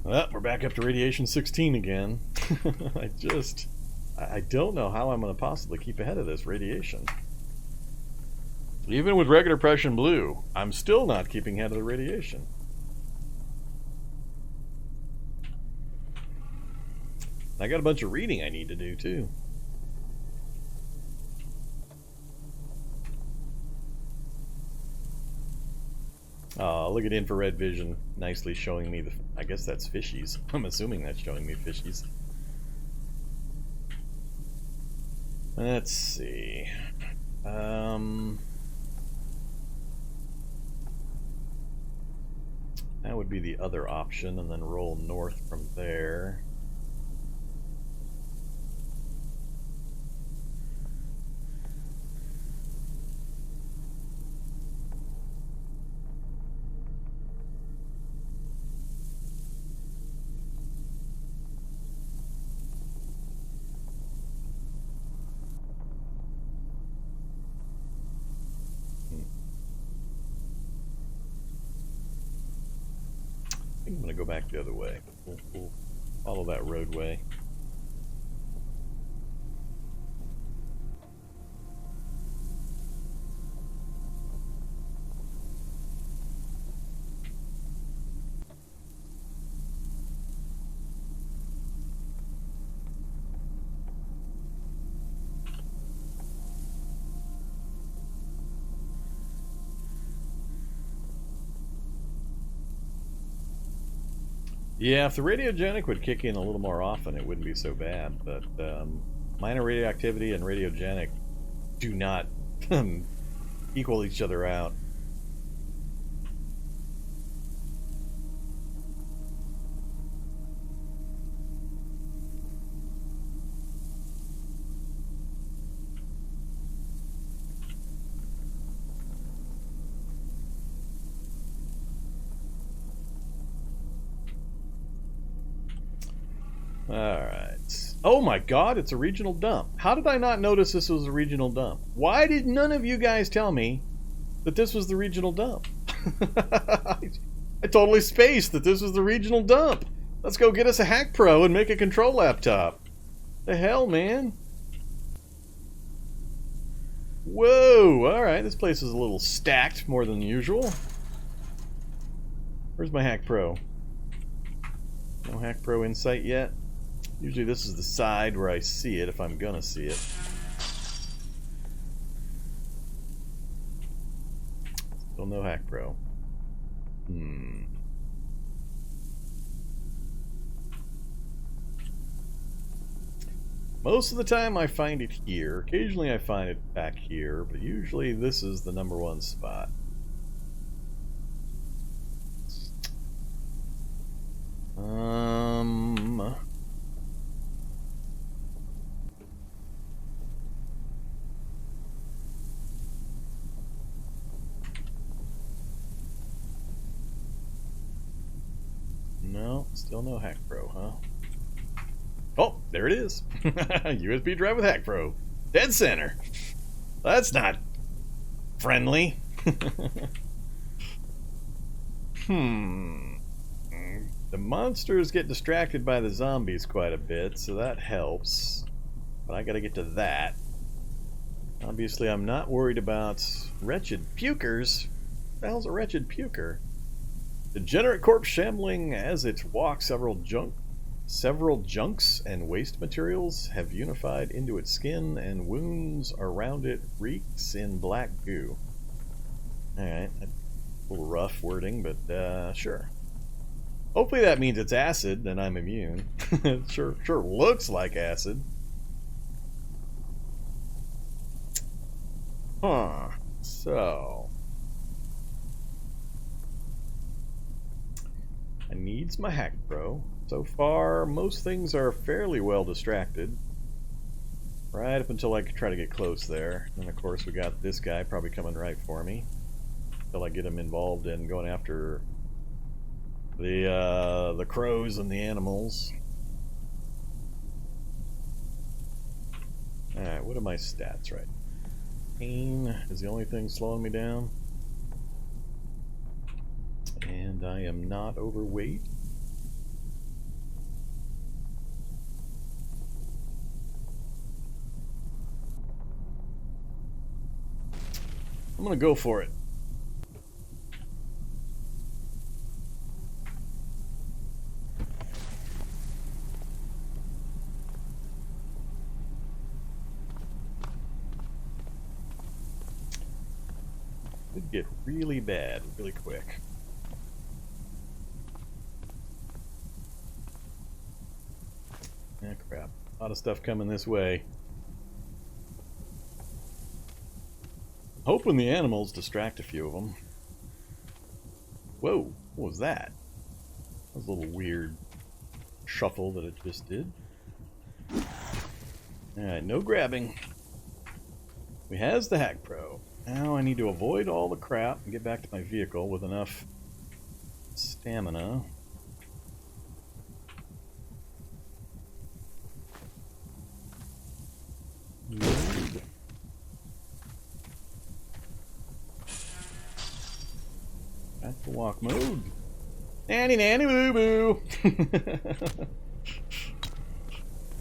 Well, we're back up to radiation 16 again. I don't know how I'm going to possibly keep ahead of this radiation. Even with regular Prussian blue, I'm still not keeping ahead of the radiation. I got a bunch of reading I need to do too. Oh, look at infrared vision, nicely showing me the... I guess that's fishies. I'm assuming that's showing me fishies. Let's see. That would be the other option, and then roll north from there. I'm going to go back the other way. We'll follow that roadway. Yeah, if the radiogenic would kick in a little more often, it wouldn't be so bad. But minor radioactivity and radiogenic do not equal each other out. Alright. Oh my god, it's a regional dump. How did I not notice this was a regional dump? Why did none of you guys tell me that this was the regional dump? I totally spaced that this was the regional dump. Let's go get us a Hack Pro and make a control laptop. The hell, man? Whoa, alright, this place is a little stacked more than usual. Where's my Hack Pro? No Hack Pro in sight yet? Usually this is the side where I see it, if I'm gonna see it. Still no Hack Pro. Most of the time I find it here. Occasionally I find it back here, but usually this is the #1 spot. No, still no Hack Pro, huh? Oh, there it is. USB drive with Hack Pro. Dead center. That's not friendly. The monsters get distracted by the zombies quite a bit, so that helps. But I gotta get to that. Obviously, I'm not worried about wretched pukers. What the hell's a wretched puker? Degenerate corpse shambling as it walks. Several junks and waste materials have unified into its skin, and wounds around it reeks in black goo. Alright, a little rough wording, but sure. Hopefully that means it's acid, and I'm immune. Sure looks like acid. Huh. So I needs my Hack Pro. So far, most things are fairly well distracted. Right up until I try to get close there. And of course we got this guy probably coming right for me. Until I get him involved in going after the crows and the animals. Alright, what are my stats right? Pain is the only thing slowing me down. And I am not overweight. I'm gonna go for it. Could get really bad really quick. Ah, crap. A lot of stuff coming this way. Hoping the animals distract a few of them. Whoa, what was that? That was a little weird shuffle that it just did. Alright, no grabbing. We has the Hack Pro. Now I need to avoid all the crap and get back to my vehicle with enough stamina. Load. Back to walk mode. Nanny nanny boo boo.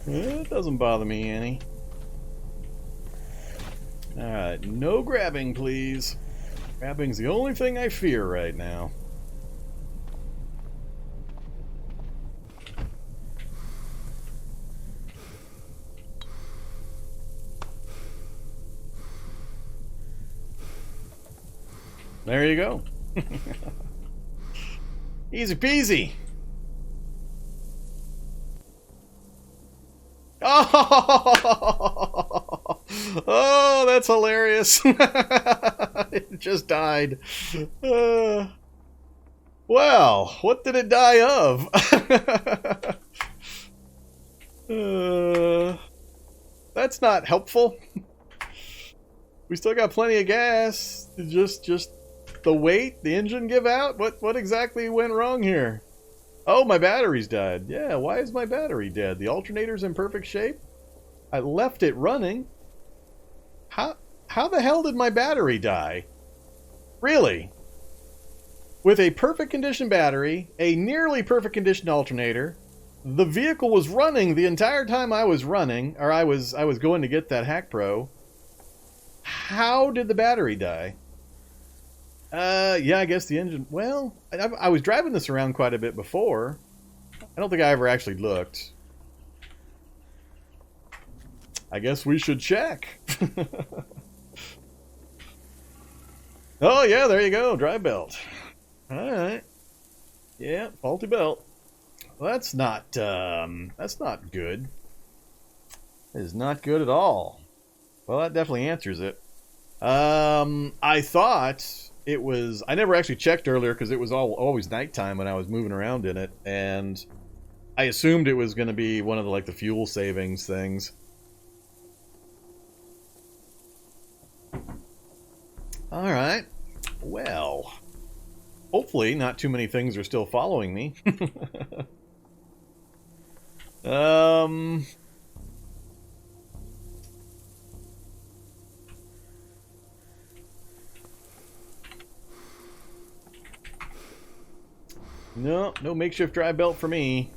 It doesn't bother me any. Alright, no grabbing, please. Grabbing's the only thing I fear right now. There you go. Easy peasy. Oh, that's hilarious. It just died. Well, what did it die of? That's not helpful. We still got plenty of gas. Just the weight, the engine give out? What exactly went wrong here? Oh, my battery's died. Yeah, why is my battery dead? The alternator's in perfect shape? I left it running. How the hell did my battery die? Really? With a perfect condition battery, a nearly perfect condition alternator, the vehicle was running the entire time I was running, or I was going to get that Hack Pro. How did the battery die? Yeah, I guess the engine... Well, I was driving this around quite a bit before. I don't think I ever actually looked. I guess we should check. Oh, yeah, there you go. Drive belt. Alright. Yeah, faulty belt. Well, that's not good. It is not good at all. Well, that definitely answers it. I thought... It was... I never actually checked earlier because it was always nighttime when I was moving around in it, and I assumed it was going to be one of the, like, the fuel savings things. Alright. Well. Hopefully not too many things are still following me. No makeshift drive belt for me.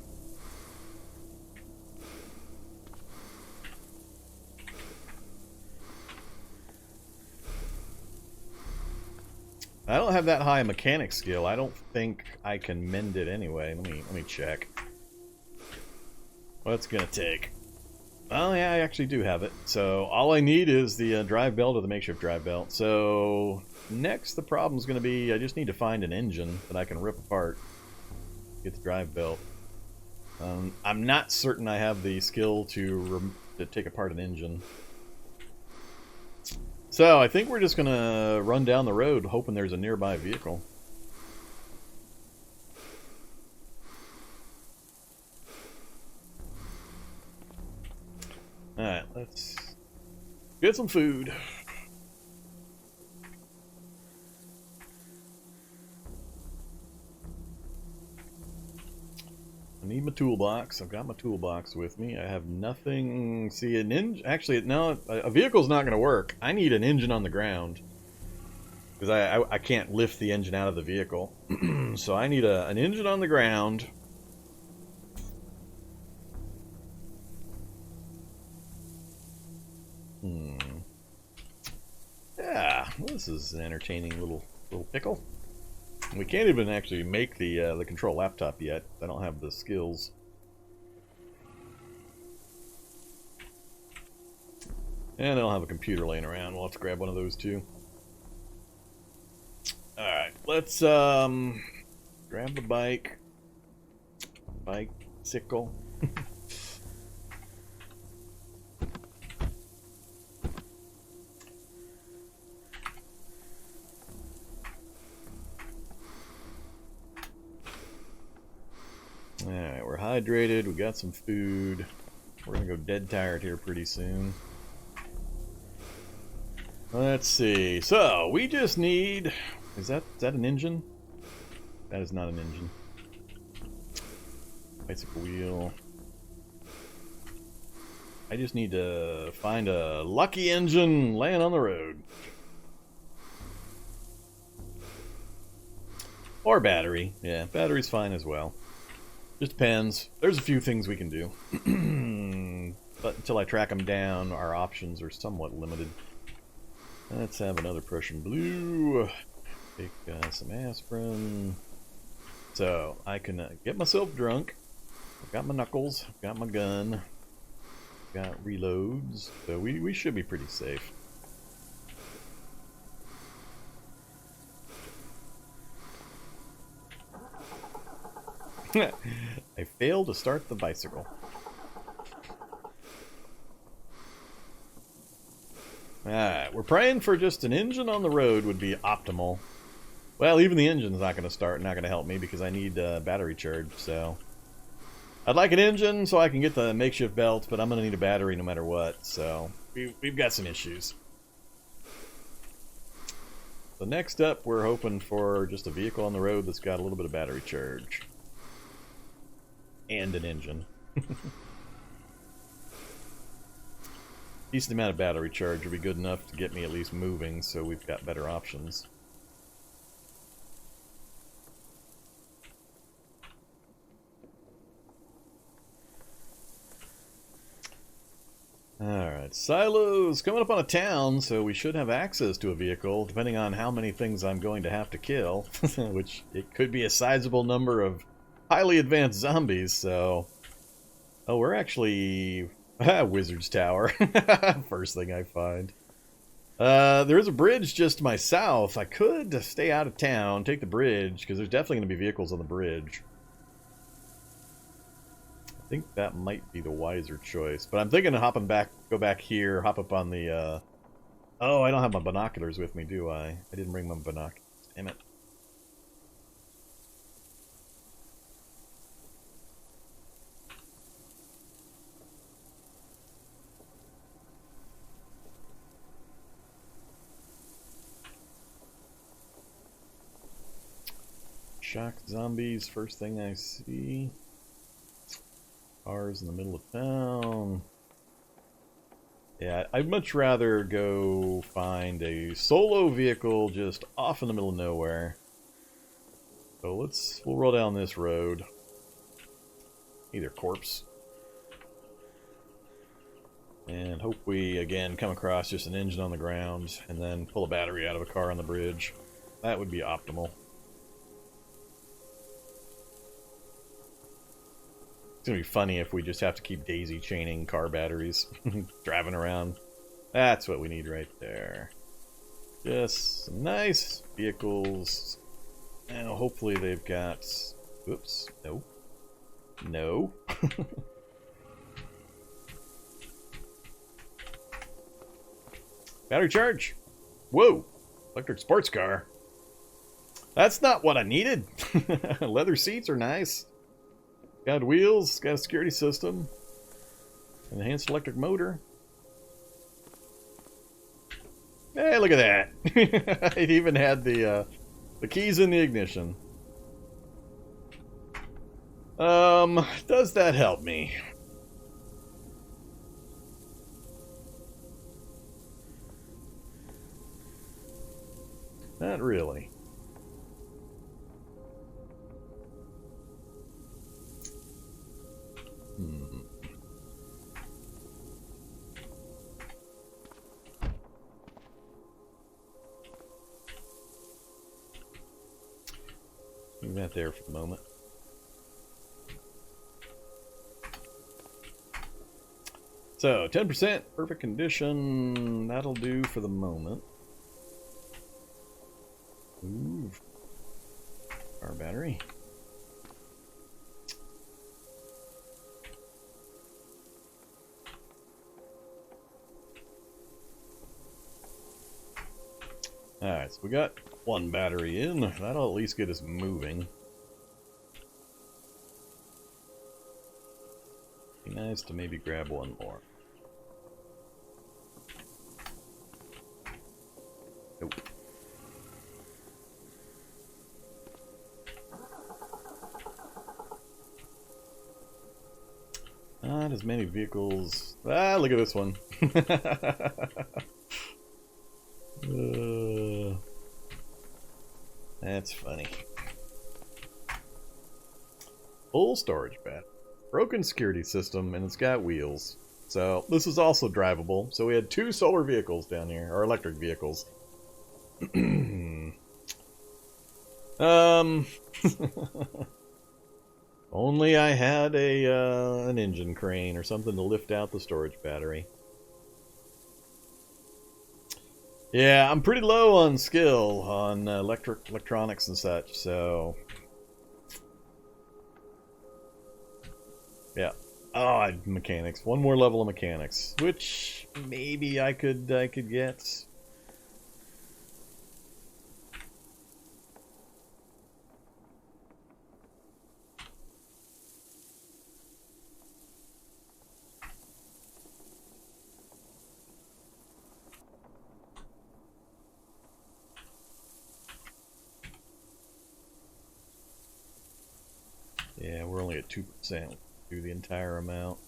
I don't have that high a mechanic skill. I don't think I can mend it anyway. Let me check. What's it gonna take? Oh yeah, I actually do have it. So all I need is the drive belt or the makeshift drive belt. So next the problem's gonna be I just need to find an engine that I can rip apart. Get the drive belt. I'm not certain I have the skill to take apart an engine. So I think we're just gonna run down the road hoping there's a nearby vehicle. Alright, let's get some food. I need my toolbox. I've got my toolbox with me. I have nothing... See, an engine... Actually, no, a vehicle's not going to work. I need an engine on the ground. Because I can't lift the engine out of the vehicle. So I need an engine on the ground. Yeah. Well, this is an entertaining little pickle. We can't even actually make the control laptop yet. I don't have the skills. And I don't have a computer laying around. We'll have to grab one of those too. Alright, let's grab the bike. Bicycle. Alright, we're hydrated, we got some food. We're gonna go dead tired here pretty soon. Let's see. So, we just need... Is that an engine? That is not an engine. Bicycle wheel. I just need to find a lucky engine laying on the road. Or battery. Yeah, battery's fine as well. Just depends. There's a few things we can do. But until I track them down, our options are somewhat limited. Let's have another Prussian blue. Take some aspirin. So, I can get myself drunk. I've got my knuckles. I've got my gun. I've got reloads. So, we should be pretty safe. I failed to start the bicycle. Alright, we're praying for just an engine on the road would be optimal. Well, even the engine's not going to start, not going to help me because I need battery charge, so... I'd like an engine so I can get the makeshift belt, but I'm going to need a battery no matter what, so... We've got some issues. So next up, we're hoping for just a vehicle on the road that's got a little bit of battery charge. And an engine. Decent amount of battery charge would be good enough to get me at least moving, so we've got better options. Alright, silos coming up on a town, so we should have access to a vehicle, depending on how many things I'm going to have to kill, which it could be a sizable number of highly advanced zombies, so... Oh, we're actually... Wizard's Tower. First thing I find. There is a bridge just to my south. I could stay out of town, take the bridge, because there's definitely going to be vehicles on the bridge. I think that might be the wiser choice. But I'm thinking of go back here, hop up on the... Oh, I don't have my binoculars with me, do I? I didn't bring my binoculars. Damn it. Shock zombies, first thing I see. Cars in the middle of town. Yeah, I'd much rather go find a solo vehicle just off in the middle of nowhere. So we'll roll down this road. Either corpse. And hope we, again, come across just an engine on the ground, and then pull a battery out of a car on the bridge. That would be optimal. It's gonna be funny if we just have to keep daisy chaining car batteries, driving around. That's what we need right there. Just some nice vehicles. And hopefully they've got... Oops, no. No. Battery charge. Whoa, electric sports car. That's not what I needed. Leather seats are nice. Got wheels, got a security system, enhanced electric motor. Hey, look at that! It even had the keys in the ignition. Does that help me? Not really. Leave that there for the moment. So, 10%, perfect condition. That'll do for the moment. Ooh. Our battery. Alright, so we got one battery in. That'll at least get us moving. Be nice to maybe grab one more. Nope. Not as many vehicles. Ah, look at this one. That's funny. Full storage battery. Broken security system, and it's got wheels. So, this is also drivable. So we had 2 solar vehicles down here, or electric vehicles. Only I had an engine crane or something to lift out the storage battery. Yeah, I'm pretty low on skill on electronics and such, so yeah. Oh, mechanics. One more level of mechanics, which maybe I could get. Yeah, we're only at 2%. Do the entire amount.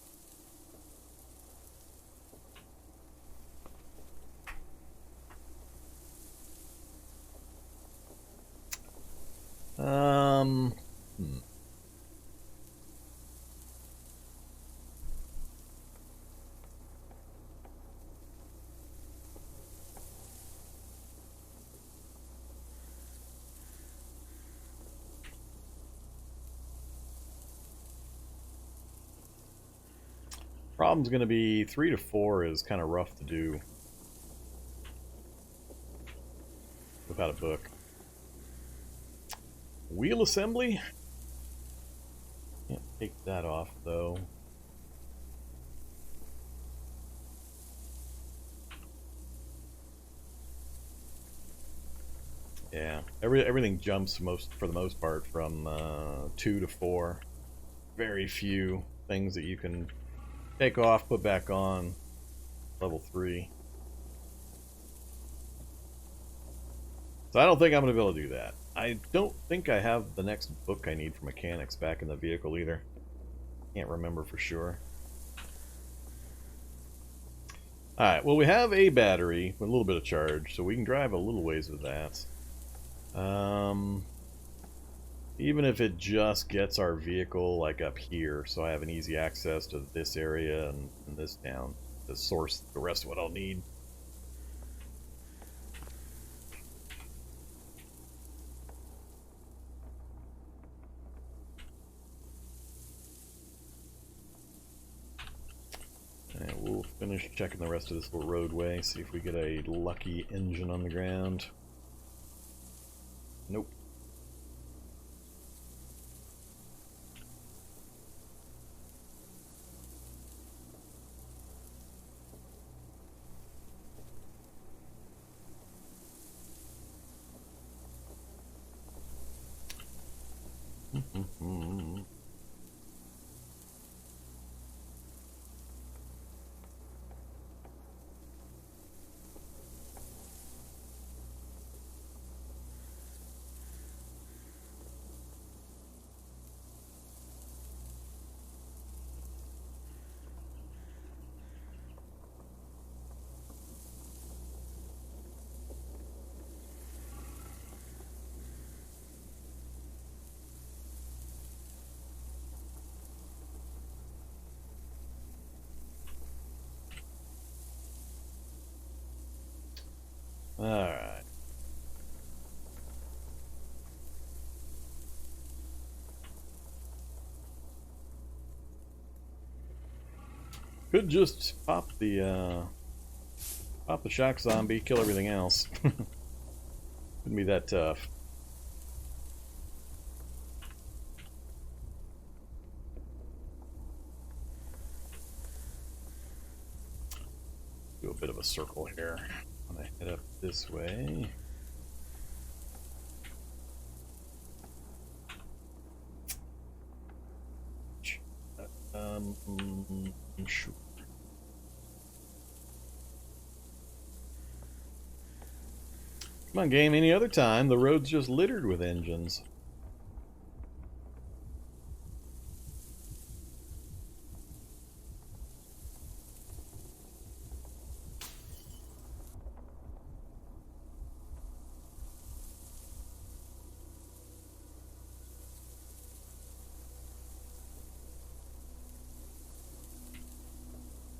Problem's going to be 3 to 4 is kind of rough to do without a book. Wheel assembly? Can't take that off though. Yeah, everything jumps for the most part from 2 to 4. Very few things that you can take off, put back on. Level 3. So I don't think I'm going to be able to do that. I don't think I have the next book I need for mechanics back in the vehicle either. Can't remember for sure. Alright, well we have a battery with a little bit of charge, so we can drive a little ways with that. Even if it just gets our vehicle like up here, so I have an easy access to this area and this town to source the rest of what I'll need. And we'll finish checking the rest of this little roadway, see if we get a lucky engine on the ground. Nope. Alright. Could just pop the shock zombie, kill everything else. Wouldn't be that tough. Do a bit of a circle here. I'm gonna head up this way. Sure. Come on, game. Any other time, the road's just littered with engines.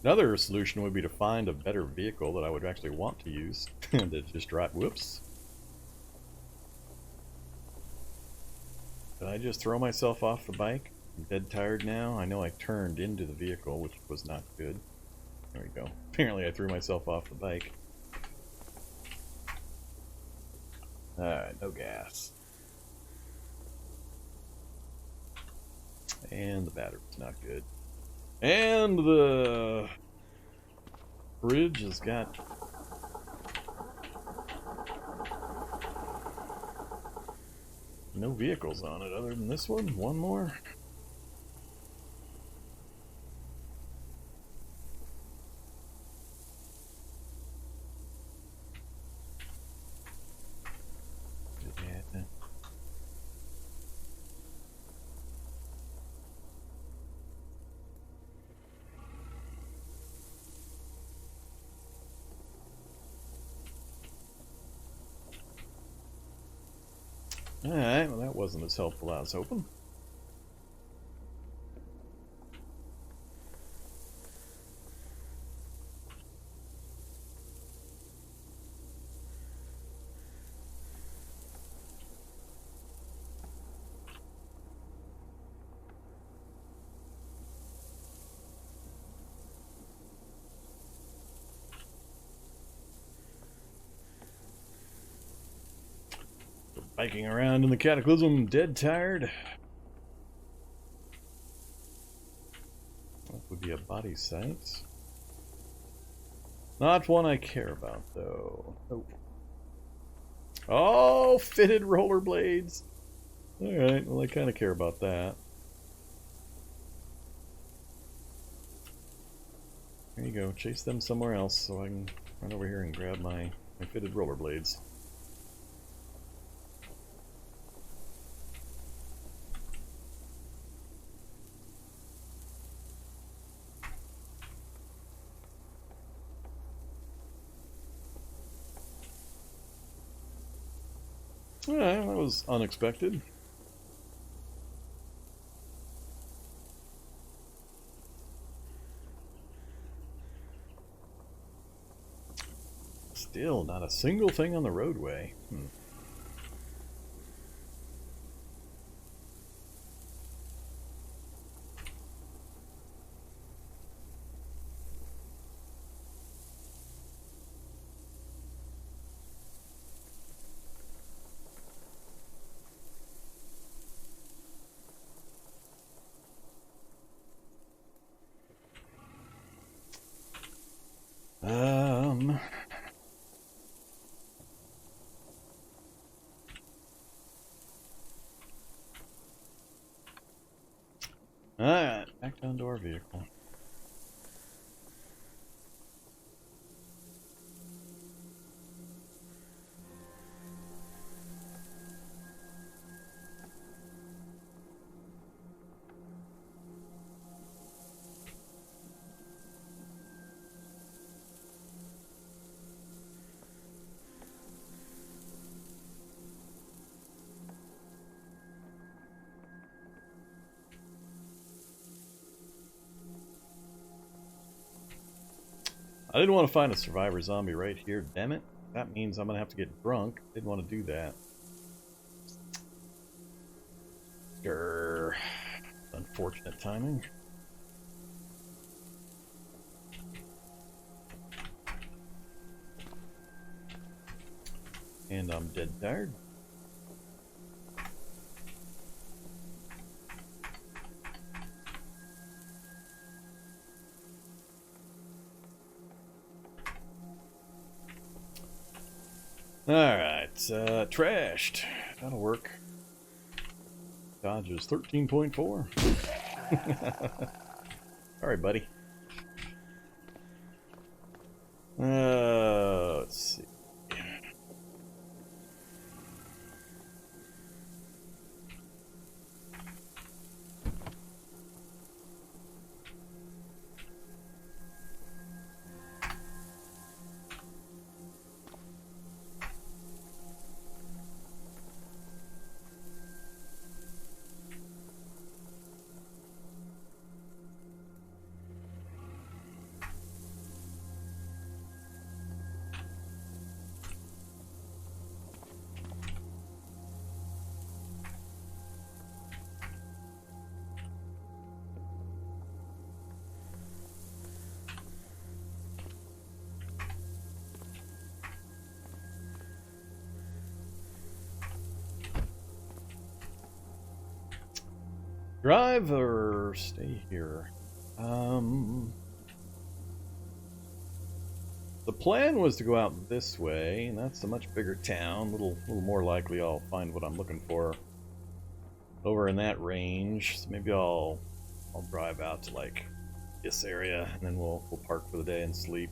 Another solution would be to find a better vehicle that I would actually want to use. That just drive. Whoops. Did I just throw myself off the bike? I'm dead tired now. I know I turned into the vehicle, which was not good. There we go. Apparently I threw myself off the bike. Alright, no gas. And the battery's not good. And the bridge has got no vehicles on it other than this one. One more. Alright, well that wasn't as helpful as I was hoping. Biking around in the Cataclysm, dead tired. That would be a body site. Not one I care about, though. Nope. Oh, fitted rollerblades. Alright, well I kind of care about that. There you go, chase them somewhere else so I can run over here and grab my fitted rollerblades. Alright, that was unexpected. Still not a single thing on the roadway. Alright, back down to our vehicle. I didn't want to find a survivor zombie right here, damn it. That means I'm gonna have to get drunk. Didn't want to do that. Grr. Unfortunate timing. And I'm dead tired. Alright, trashed. That'll work. Dodge is 13.4. Sorry, buddy. Let's see. Drive or stay here? The plan was to go out this way, and that's a much bigger town. Little more likely I'll find what I'm looking for over in that range. So maybe I'll drive out to like this area, and then we'll park for the day and sleep.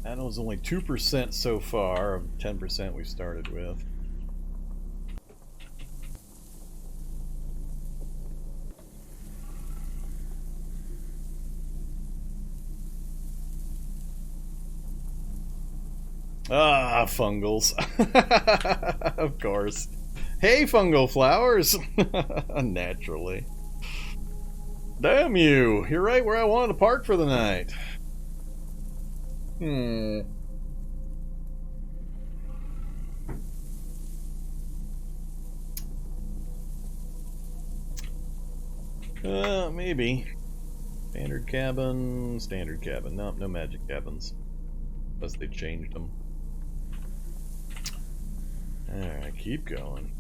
That was only 2% so far of 10% we started with. Ah, fungals. Of course. Hey, fungal flowers! Naturally. Damn you! You're right where I wanted to park for the night. Maybe. Standard cabin. Nope, no magic cabins. Unless they changed them. Alright, keep going.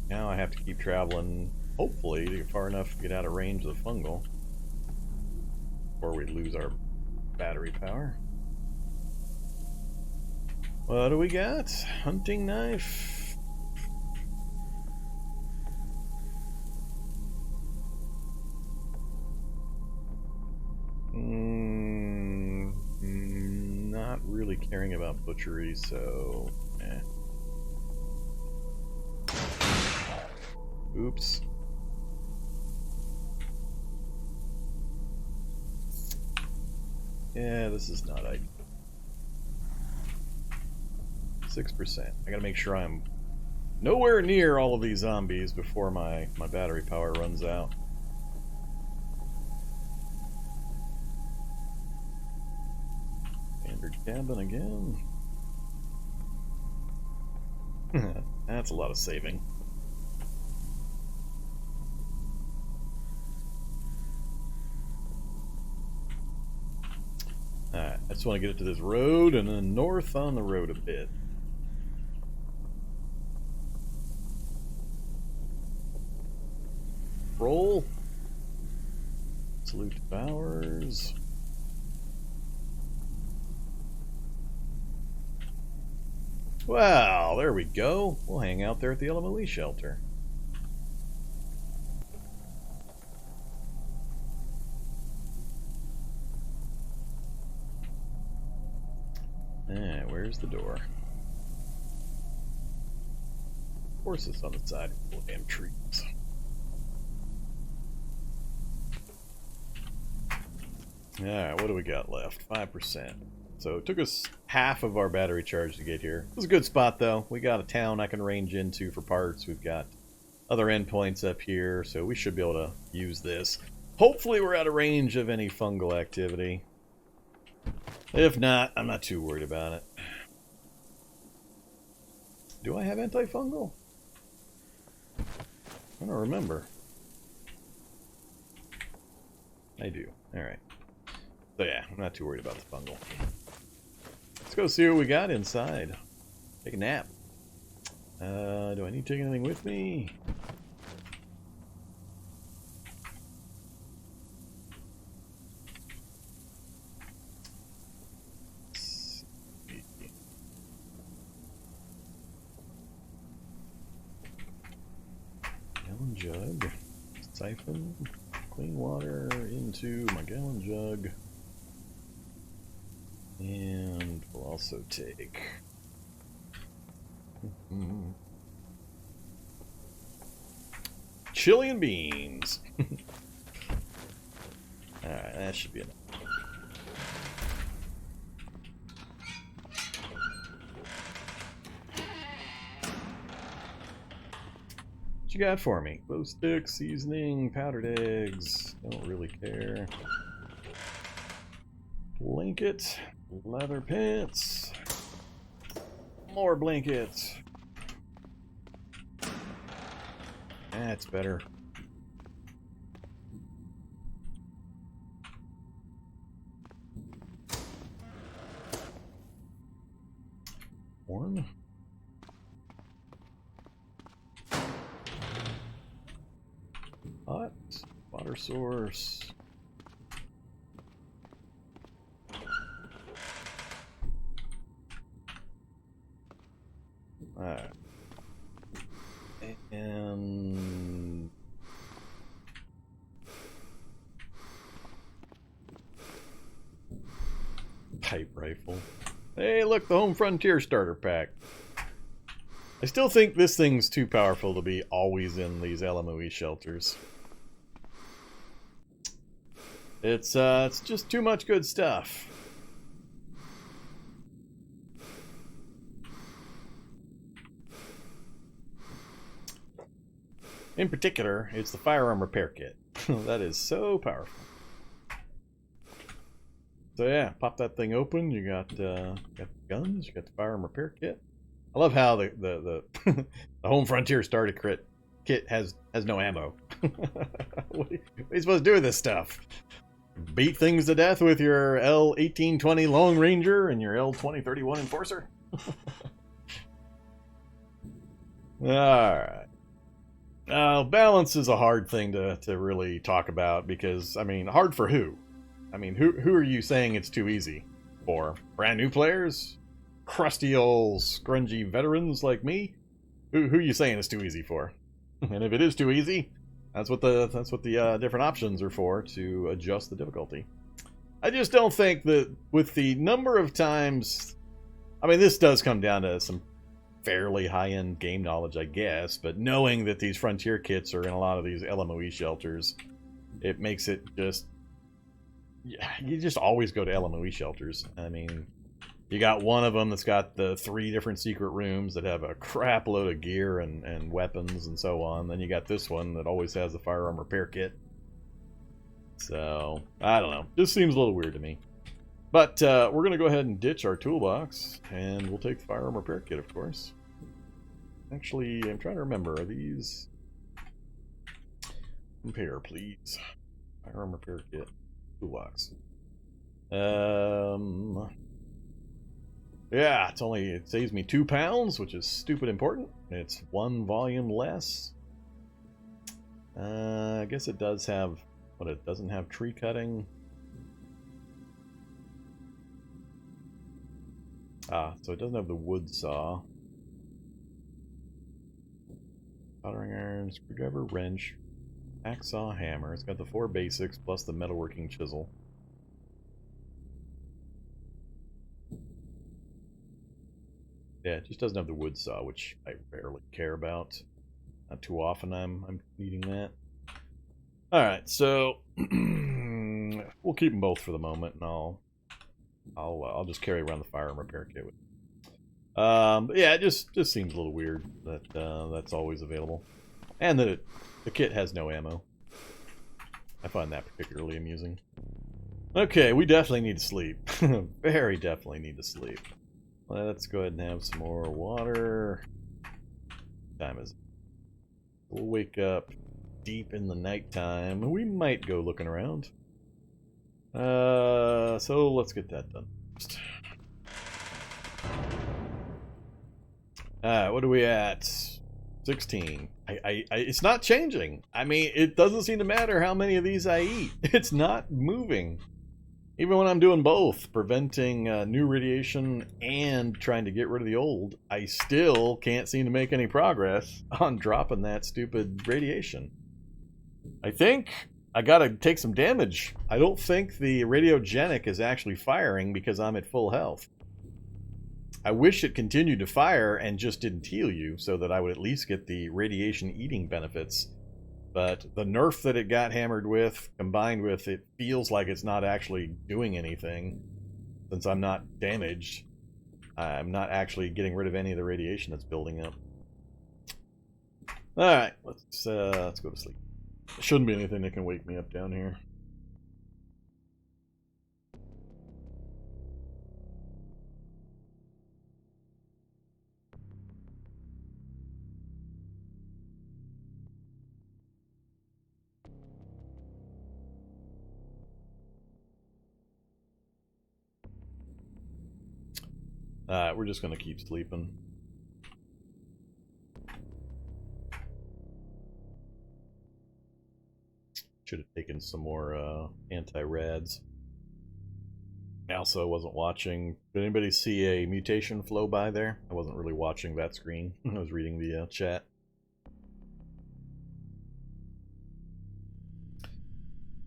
Now I have to keep traveling, hopefully, to get far enough to get out of range of the fungal. Before we lose our battery power. What do we got? Hunting knife. Not really caring about butchery, so Oops. Yeah, this is not ideal. 6%. I gotta make sure I'm nowhere near all of these zombies before my battery power runs out. Standard cabin again. That's a lot of saving. Alright, I just want to get it to this road and then north on the road a bit. Roll. Salute Bowers. Well, there we go. We'll hang out there at the Element shelter. Where's the door? Of course it's on the side of the damn trees. Alright, what do we got left? 5%. So it took us half of our battery charge to get here. It was a good spot, though. We got a town I can range into for parts. We've got other endpoints up here, so we should be able to use this. Hopefully we're out of range of any fungal activity. If not, I'm not too worried about it. Do I have antifungal? I don't remember. I do. Alright. So yeah, I'm not too worried about the fungal. Let's go see what we got inside. Take a nap. Do I need to take anything with me? Gallon jug. Siphon. Clean water into my gallon jug. And we'll also take chili and beans. Alright, that should be enough. What you got for me? Glow stick, seasoning, powdered eggs. Don't really care. Blanket, leather pants, more blankets. That's better. Vorm. Hot water source. Alright. And pipe rifle. Hey, look, the Home Frontier starter pack. I still think this thing's too powerful to be always in these LMOE shelters. It's just too much good stuff. In particular, it's the firearm repair kit. That is so powerful. So yeah, pop that thing open. You got guns. You got the firearm repair kit. I love how the the Home Frontier starter kit has no ammo. What are you supposed to do with this stuff? Beat things to death with your L1820 Long Ranger and your L2031 Enforcer? Alright. Now, balance is a hard thing to really talk about because, I mean, hard for who? I mean, who are you saying it's too easy for? Brand new players? Crusty old scrungy veterans like me? Who are you saying it's too easy for? And if it is too easy, that's what the different options are for, to adjust the difficulty. I just don't think that with the number of times, I mean, this does come down to some fairly high-end game knowledge, I guess, but knowing that these Frontier kits are in a lot of these LMOE shelters, it makes it just, you just always go to LMOE shelters. I mean, you got one of them that's got the 3 different secret rooms that have a crap load of gear and weapons and so on. Then you got this one that always has the firearm repair kit. So, I don't know. Just seems a little weird to me. But we're going to go ahead and ditch our toolbox, and we'll take the firearm repair kit, of course. Actually, I'm trying to remember, are these... Compare, please. Firearm repair kit, toolbox. Yeah, it saves me 2 pounds, which is stupid important. It's 1 volume less. I guess it does have... But it doesn't have tree cutting. So it doesn't have the wood saw. Soldering iron, screwdriver, wrench, hacksaw, hammer. It's got the 4 basics plus the metalworking chisel. Yeah, it just doesn't have the wood saw, which I rarely care about. Not too often I'm needing that. Alright, so we'll keep them both for the moment, and I'll just carry around the firearm repair kit with. But yeah, it just seems a little weird that that's always available, and that the kit has no ammo. I find that particularly amusing. Okay, we definitely need to sleep. Very definitely need to sleep. Let's go ahead and have some more water. What time is it? We'll wake up deep in the nighttime. We might go looking around. So let's get that done first. What are we at? 16. It's not changing. I mean, it doesn't seem to matter how many of these I eat. It's not moving. Even when I'm doing both, preventing new radiation and trying to get rid of the old, I still can't seem to make any progress on dropping that stupid radiation. I think I gotta take some damage. I don't think the radiogenic is actually firing because I'm at full health. I wish it continued to fire and just didn't heal you so that I would at least get the radiation eating benefits. But the nerf that it got hammered with, combined with it feels like it's not actually doing anything, since I'm not damaged. I'm not actually getting rid of any of the radiation that's building up. Alright, let's go to sleep. There shouldn't be anything that can wake me up down here. Alright, we're just going to keep sleeping. Should have taken some more anti-rads. Also, I wasn't watching. Did anybody see a mutation flow by there? I wasn't really watching that screen. I was reading the chat.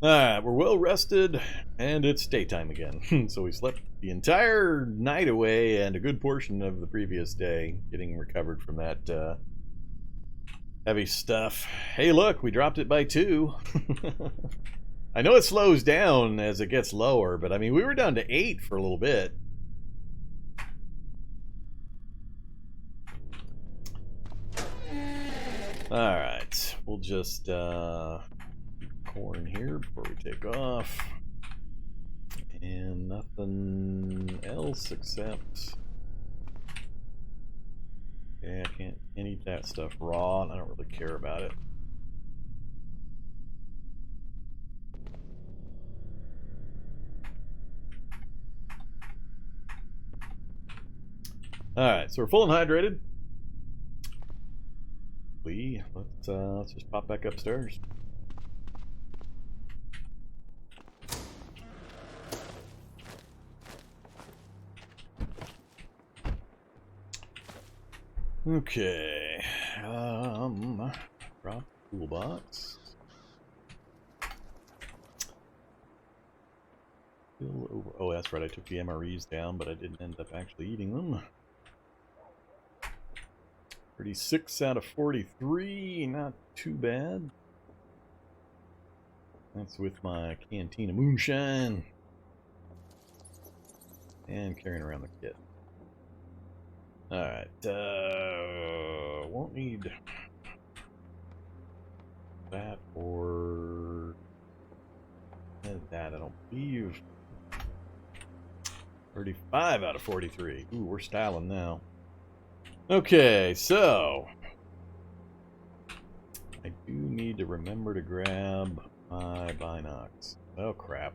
Alright, we're well rested, and it's daytime again. So we slept the entire night away and a good portion of the previous day, getting recovered from that heavy stuff. Hey look, we dropped it by 2. I know it slows down as it gets lower, but I mean, we were down to 8 for a little bit. Alright, we'll just corn here before we take off. And nothing else except... yeah, I can't eat that stuff raw, and I don't really care about it. Alright, so we're full and hydrated. Let's just pop back upstairs. Okay, drop toolbox. Oh, that's right, I took the MREs down, but I didn't end up actually eating them. 36 out of 43, not too bad. That's with my canteen of moonshine. And carrying around the kit. Alright, won't need that or that, I don't believe. 35 out of 43. Ooh, we're styling now. Okay, so I do need to remember to grab my binocs. Oh crap.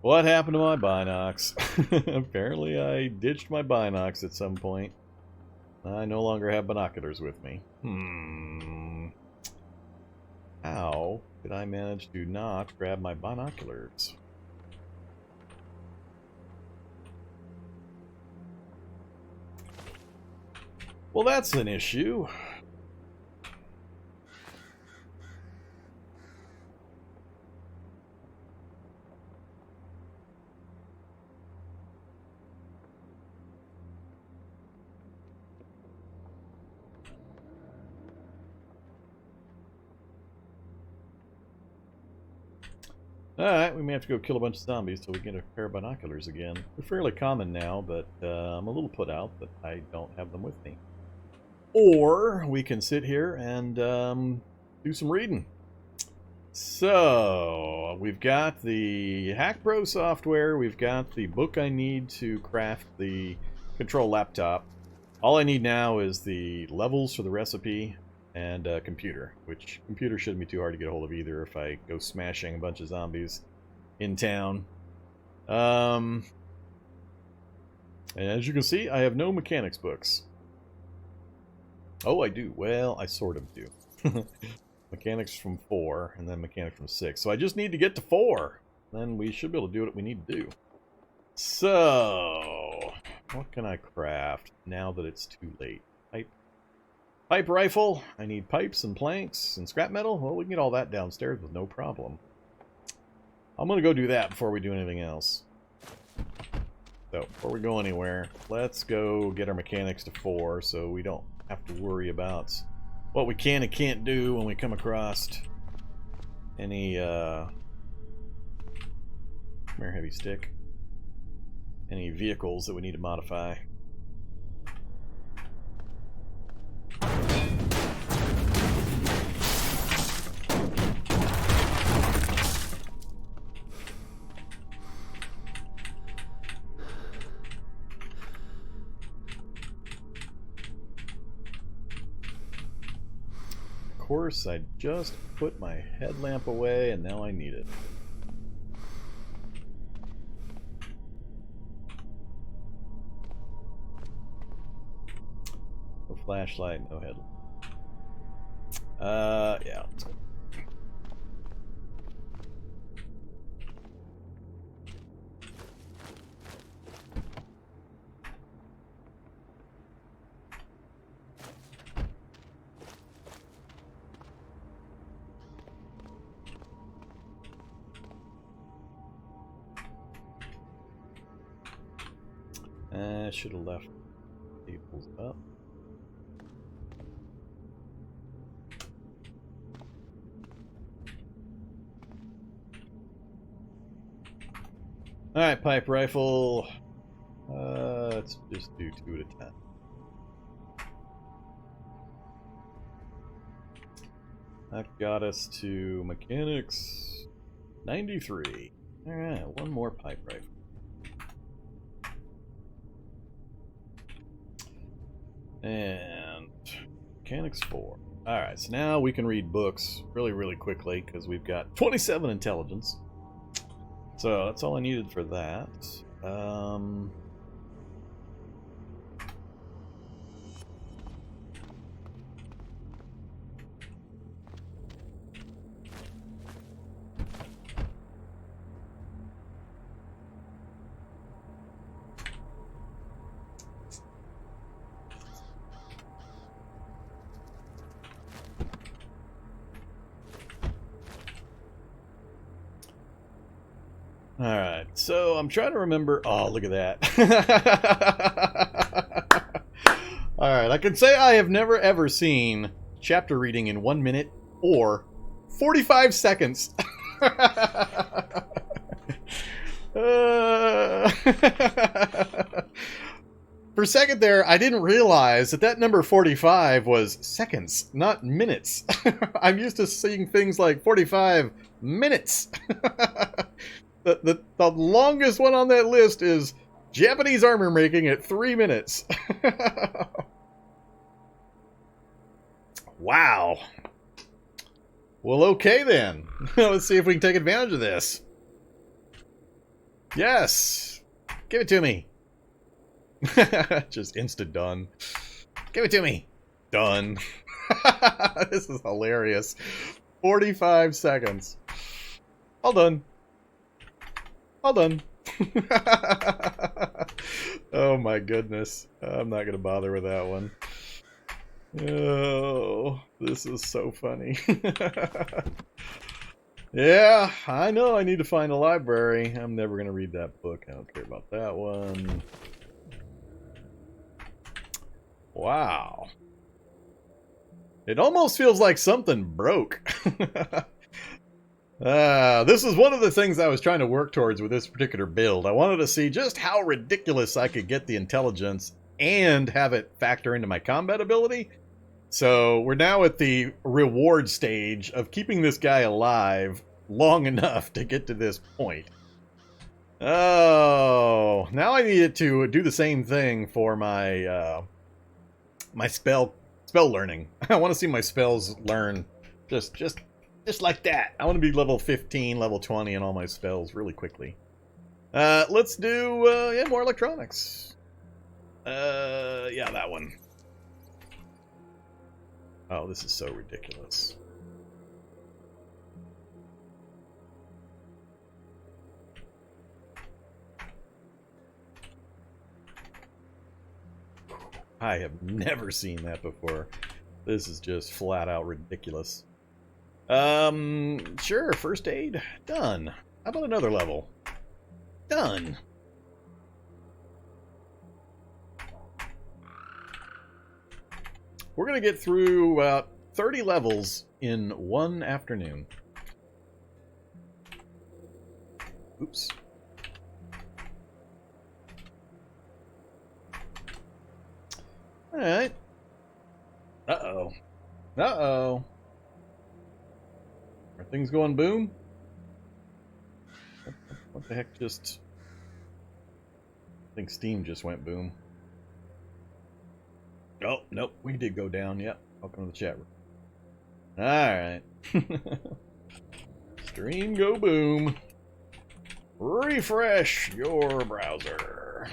What happened to my binocs? Apparently I ditched my binocs at some point. I no longer have binoculars with me. How did I manage to not grab my binoculars? Well, that's an issue. Alright, we may have to go kill a bunch of zombies till we get a pair of binoculars again. They're fairly common now, but I'm a little put out that I don't have them with me. Or we can sit here and do some reading. So, we've got the Hack Pro software, we've got the book I need to craft the control laptop. All I need now is the levels for the recipe and a computer, which computer shouldn't be too hard to get a hold of either if I go smashing a bunch of zombies in town. And as you can see, I have no mechanics books. Oh, I do. Well, I sort of do. Mechanics from 4, and then mechanics from 6. So I just need to get to 4. Then we should be able to do what we need to do. So, what can I craft now that it's too late? Pipe rifle. I need pipes and planks and scrap metal. Well, we can get all that downstairs with no problem. I'm going to go do that before we do anything else. So, before we go anywhere, let's go get our mechanics to 4 so we don't have to worry about what we can and can't do when we come across any come here, heavy stick, any vehicles that we need to modify. Of course, I just put my headlamp away and now I need it. No flashlight, no headlamp. Yeah, let's go. I should have left tables up. Alright, pipe rifle. Let's just do 2 at a time. That got us to mechanics 93. Alright, one more pipe rifle. And mechanics 4. Alright, so now we can read books really quickly because we've got 27 intelligence. So that's all I needed for that. Alright, so I'm trying to remember... Oh, look at that. Alright, I can say I have never ever seen chapter reading in 1 minute or 45 seconds. For a second there, I didn't realize that that number 45 was seconds, not minutes. I'm used to seeing things like 45 minutes. The longest one on that list is Japanese armor making at 3 minutes. Wow. Well, okay then. Let's see if we can take advantage of this. Yes. Give it to me. Just instant done. Give it to me. Done. This is hilarious. 45 seconds. All done. All done. Oh my goodness. I'm not going to bother with that one. Oh, this is so funny. Yeah, I know I need to find a library. I'm never going to read that book. I don't care about that one. Wow. It almost feels like something broke. This is one of the things I was trying to work towards with this particular build. I wanted to see just how ridiculous I could get the intelligence and have it factor into my combat ability. So we're now at the reward stage of keeping this guy alive long enough to get to this point. Oh, now I needed to do the same thing for my my spell learning. I want to see my spells learn just like that. I want to be level 15, level 20 in all my spells really quickly. Let's do yeah, more electronics. Yeah, that one. Oh, this is so ridiculous. I have never seen that before. This is just flat out ridiculous. Sure, first aid. Done. How about another level? Done. We're going to get through 30 levels in one afternoon. Oops. Alright. Uh-oh. Uh-oh. Are things going boom? What the heck just... I think Steam just went boom. Oh, nope. We did go down. Yep. Welcome to the chat room. Alright. Stream go boom. Refresh your browser.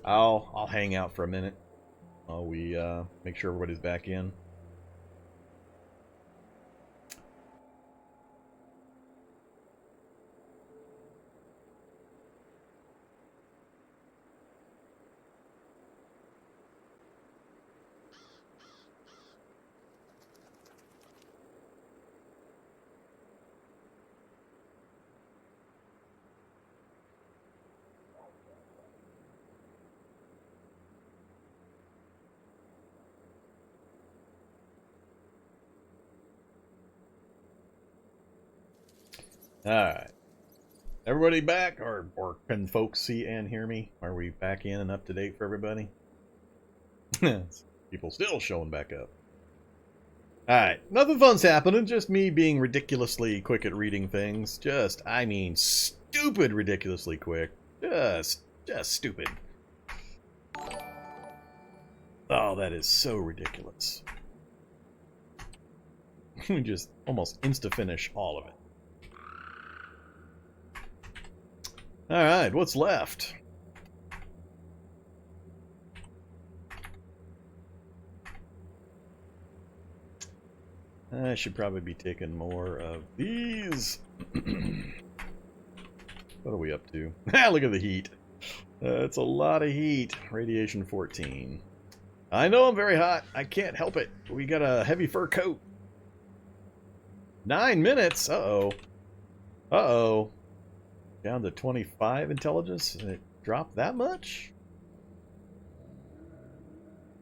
I'll hang out for a minute while we make sure everybody's back in. Alright. Everybody back? Or can folks see and hear me? Are we back in and up to date for everybody? People still showing back up. Alright. Nothing fun's happening. Just me being ridiculously quick at reading things. I mean, stupid ridiculously quick. Just stupid. Oh, that is so ridiculous. We just almost insta-finish all of it. Alright, what's left? I should probably be taking more of these. What are we up to? Look at the heat. It's a lot of heat. Radiation 14. I know I'm very hot. I can't help it. We got a heavy fur coat. 9 minutes? Uh-oh. Uh-oh. Down to 25 intelligence, and it dropped that much?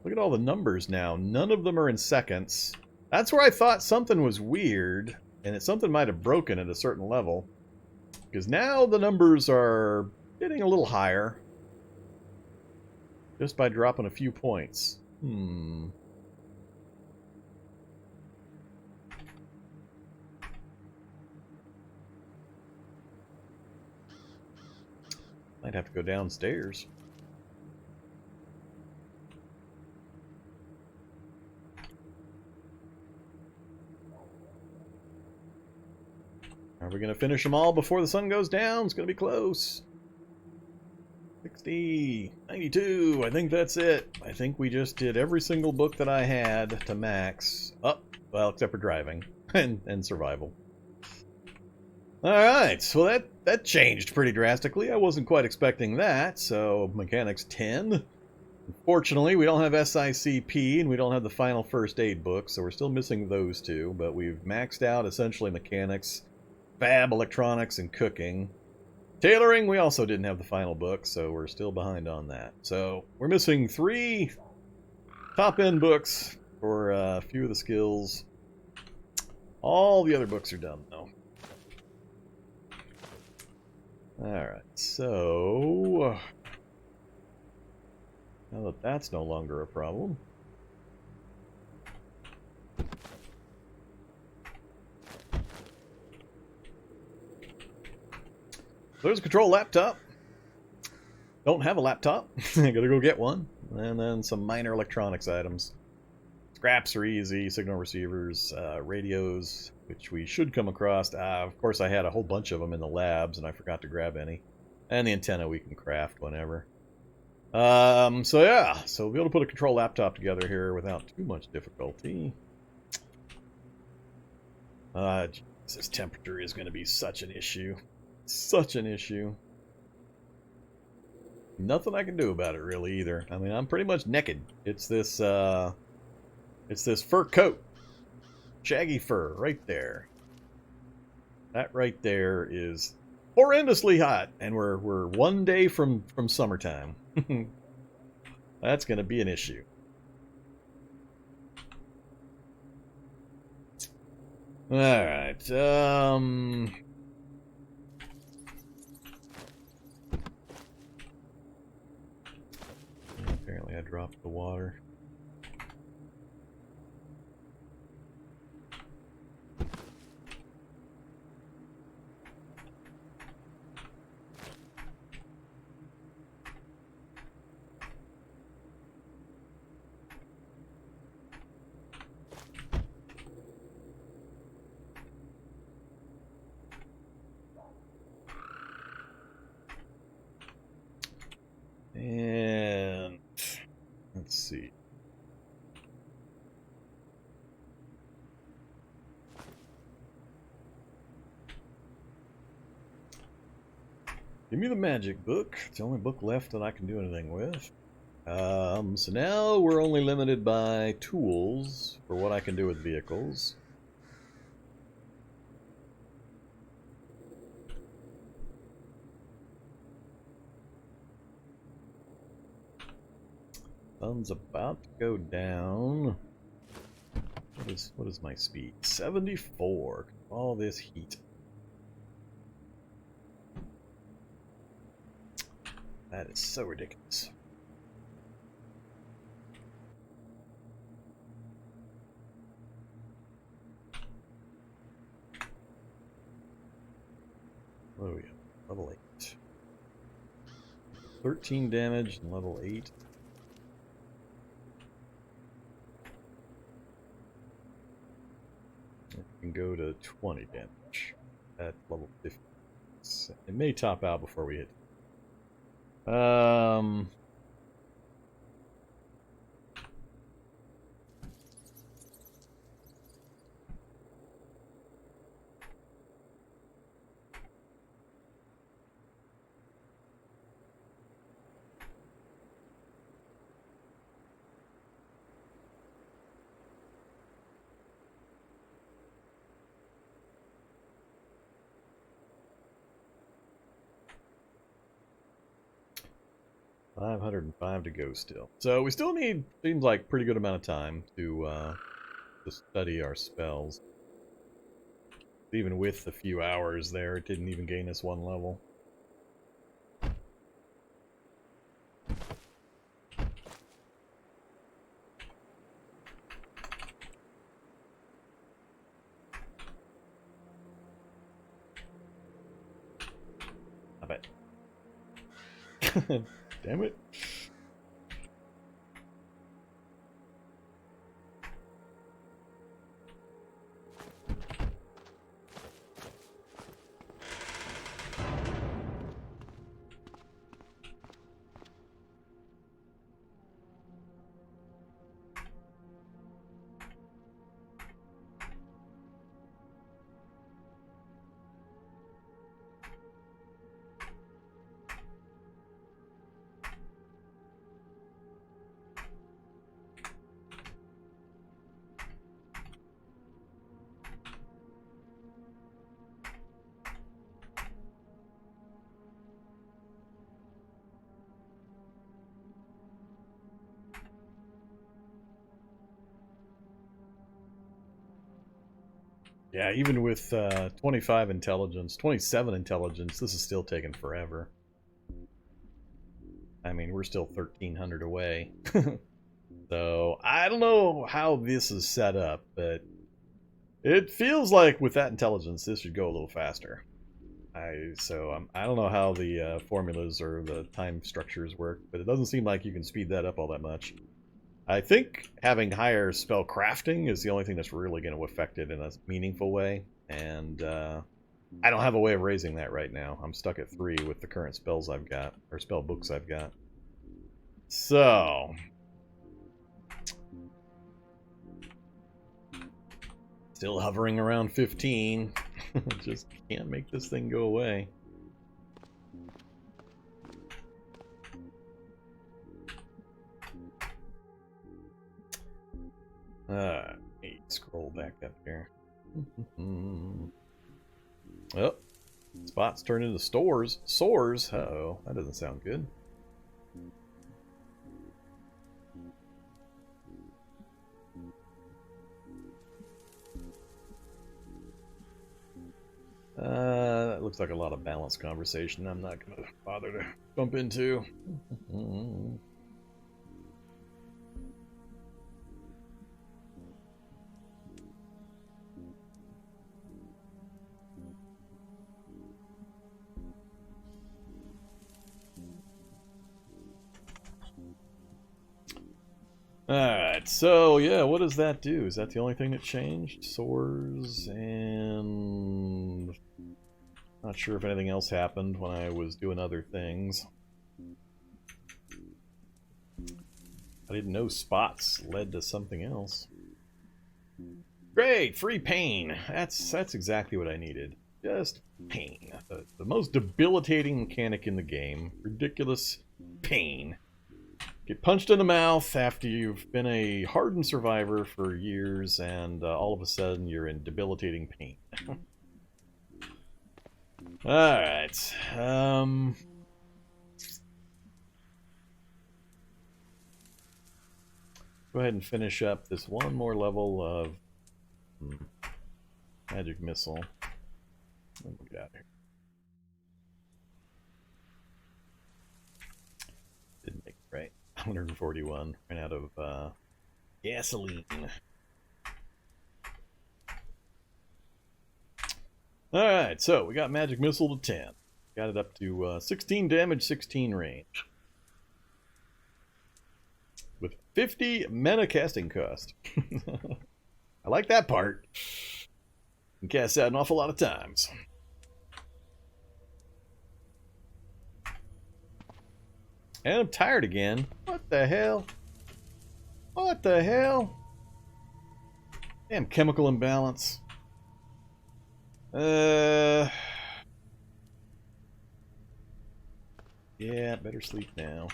Look at all the numbers now. None of them are in seconds. That's where I thought something was weird, and something might have broken at a certain level. Because now the numbers are getting a little higher. Just by dropping a few points. Might have to go downstairs. Are we going to finish them all before the sun goes down? It's going to be close. 60, 92, I think that's it. I think we just did every single book that I had to max. Oh, well, except for driving and survival. Alright, so that changed pretty drastically. I wasn't quite expecting that, so mechanics 10. Unfortunately, we don't have SICP, and we don't have the final first aid book, so we're still missing those two, but we've maxed out essentially mechanics, fab, electronics, and cooking. Tailoring, we also didn't have the final book, so we're still behind on that. So, we're missing 3 top-end books for a few of the skills. All the other books are done, though. Alright, so... now that that's no longer a problem... there's a control laptop. Don't have a laptop. Gotta go get one. And then some minor electronics items. Scraps are easy. Signal receivers, radios, which we should come across. Of course, I had a whole bunch of them in the labs, and I forgot to grab any. And the antenna we can craft whenever. So yeah. So we'll be able to put a control laptop together here without too much difficulty. This temperature is going to be such an issue. Such an issue. Nothing I can do about it really either. I mean, I'm pretty much naked. It's this fur coat. Shaggy fur right there. That right there is horrendously hot, and we're one day from summertime. That's going to be an issue. All right. Apparently I dropped the water. And let's see. Give me the magic book. It's the only book left that I can do anything with. So now we're only limited by tools for what I can do with vehicles. Sun's about to go down. What is my speed? 74. All this heat. That is so ridiculous. What do we have? Level 8. 13 damage and level 8. It can go to 20 damage at level 50. It may top out before we hit. $505 to go still. So we still need, seems like, pretty good amount of time to study our spells. Even with the few hours there, it didn't even gain us one level. I bet. Damn it. Yeah, even with 25 intelligence, 27 intelligence, this is still taking forever. I mean, we're still 1,300 away. So, I don't know how this is set up, but it feels like with that intelligence, this should go a little faster. I don't know how the formulas or the time structures work, but it doesn't seem like you can speed that up all that much. I think having higher spell crafting is the only thing that's really going to affect it in a meaningful way, and I don't have a way of raising that right now. I'm stuck at 3 with the current spells I've got, or spell books I've got. So, still hovering around 15. Just can't make this thing go away. Let me scroll back up here. Oh, spots turn into stores. Sores? Uh-oh, that doesn't sound good. That looks like a lot of balanced conversation I'm not going to bother to bump into. Alright, so yeah, what does that do? Is that the only thing that changed? Sores and... Not sure if anything else happened when I was doing other things. I didn't know spots led to something else. Great! Free pain! That's exactly what I needed. Just pain. The most debilitating mechanic in the game. Ridiculous pain. Get punched in the mouth after you've been a hardened survivor for years, and all of a sudden you're in debilitating pain. Alright. Go ahead and finish up this one more level of Magic Missile. Let me get out of here. Didn't make it right. 141. Ran out of gasoline. Alright, so we got Magic Missile to 10. Got it up to 16 damage, 16 range. With 50 mana casting cost. I like that part. You can cast that an awful lot of times. And I'm tired again. What the hell? What the hell? Damn chemical imbalance. Yeah, better sleep now.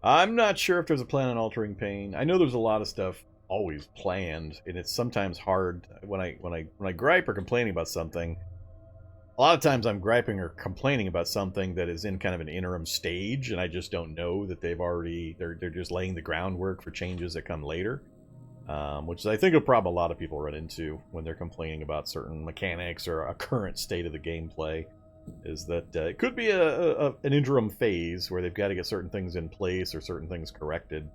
I'm not sure if there's a plan on altering pain. I know there's a lot of stuff always planned, and it's sometimes hard when I gripe or complaining about something. A lot of times I'm griping or complaining about something that is in kind of an interim stage, and I just don't know that they're just laying the groundwork for changes that come later. Which is, I think, a problem a lot of people run into when they're complaining about certain mechanics or a current state of the gameplay. Is that it could be an interim phase where they've got to get certain things in place or certain things corrected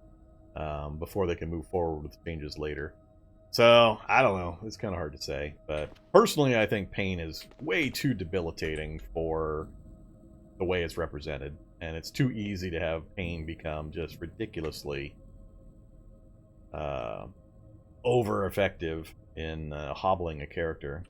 before they can move forward with changes later. So, I don't know. It's kind of hard to say. But personally, I think pain is way too debilitating for the way it's represented. And it's too easy to have pain become just ridiculously over-effective in hobbling a character.